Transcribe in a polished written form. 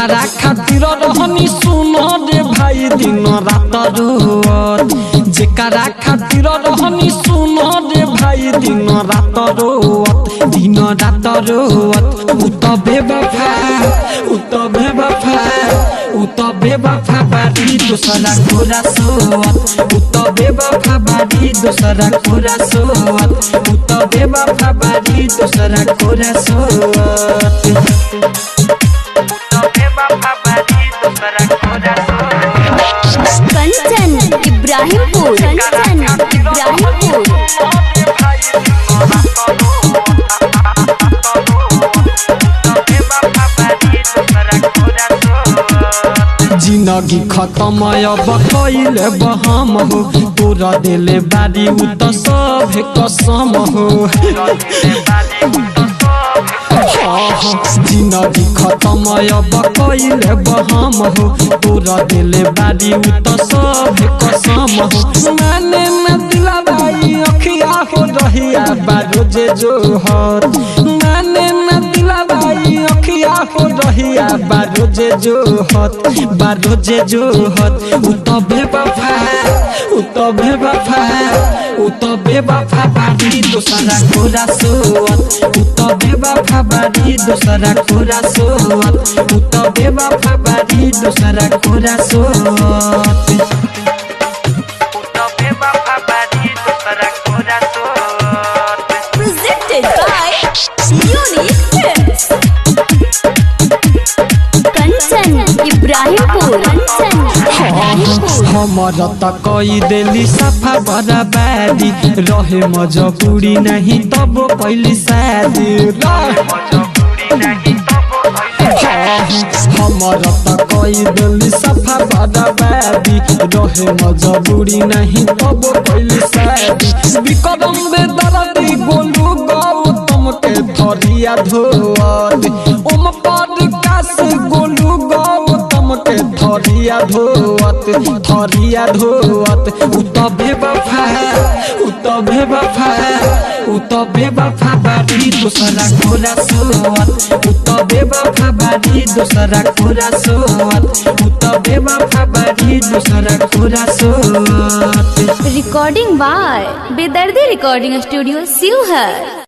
जेकरा खातिर रहनी सुनो रे भाई दिन रात रोत जेकरा खातिर रहनी सुनो रे भाई दिन रात रोत उ तो बेवफा बारी दूसरा कोरा सोत उ तो बेवफा बारी दूसरा कोरा सोत उ तो बेवफा बारी दूसरा कोरा सोत कंचन इब्राहिमपुर जिंदगी खत्म अब कइले बहम हो तोरा दिले बारी उ तो सब कसम हो जिंदगी खत्म अब कइले बहम हो तोरा दिले बारी उ तो सब कसम हो माने न दिला भाई अखिया हो रहिया बारोजे जो हर माने न दिला भाई अखिया हो रहिया बारोजे जो हत उ तो बेवफा बारी दूसरा कोरा सोत उ तो बेवफा बारी दूसरा कोरा सोत उ तो बेवफा बारी दूसरा कोरा सोत presented by Unique Films. Kanchan Ibrahimpur हमर त कई देली सफा बराबादी रहे मजबूरी नहीं तब पहली शादी हमर त कई देली सफा बराबादी रहे मजबूरी नहीं तब पहली शादी विक्रम बेदर्दी गोलू गौतम के थरिया धोत ओम पर कास गोलू गौतम के थरिया धोत उ तो बेवफा बारी दूसरा कोरा सोत उ तो बेवफा बारी दूसरा कोरा सोत उ तो बेवफा बारी दूसरा कोरा सोत। रिकॉर्डिंग बाय बेदर्दी रिकॉर्डिंग स्टूडियो शिवहर।